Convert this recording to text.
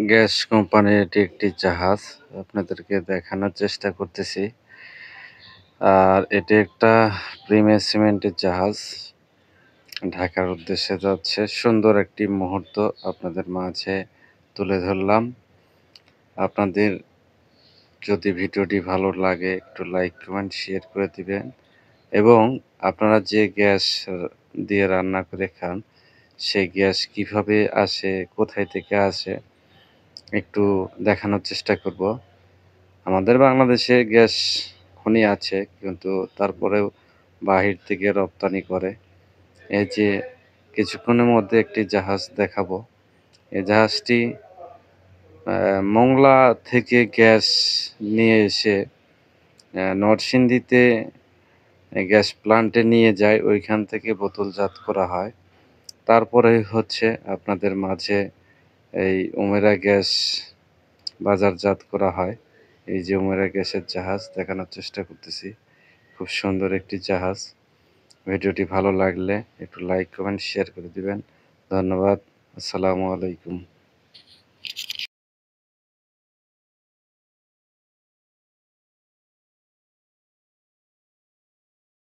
Gas কোম্পানির এটি একটি জাহাজ আপনাদেরকে দেখানোর চেষ্টা করতেছি। আর এটি একটা প্রিমিয়ার সিমেন্টের জাহাজ ঢাকার উদ্দেশ্যে যাচ্ছে। সুন্দর একটি মুহূর্ত আপনাদের মাঝে তুলে ধরলাম। আপনাদের যদি ভিডিওটি ভালো লাগে একটু লাইক কমেন্ট শেয়ার করে দিবেন এবং আপনারা যে গ্যাস দিয়ে রান্না করে খান সেই গ্যাস কিভাবে আসে, কোথায় থেকে আসে একটু দেখানোর চেষ্টা করব। আমাদের বাংলাদেশে গ্যাস খনি আছে, কিন্তু তারপরেও বাহির থেকে রপ্তানি করে। এই যে কিছুক্ষণের মধ্যে একটি জাহাজ দেখাবো। এই জাহাজটি মংলা থেকে গ্যাস নিয়ে এসে নরসিংদীতে গ্যাস প্লান্টে নিয়ে যায়, ওইখান থেকে বোতলজাত করা হয়। তারপরে হচ্ছে আপনাদের মাঝে এই উমেরা গ্যাস বাজারজাত করা হয়। এই যে উমেরা গ্যাসের জাহাজ দেখানোর চেষ্টা করতেছি। খুব সুন্দর একটি জাহাজ। ভিডিওটি ভালো লাগলে একটু লাইক কমেন্ট শেয়ার করে দিবেন। ধন্যবাদ। আসসালামু আলাইকুম।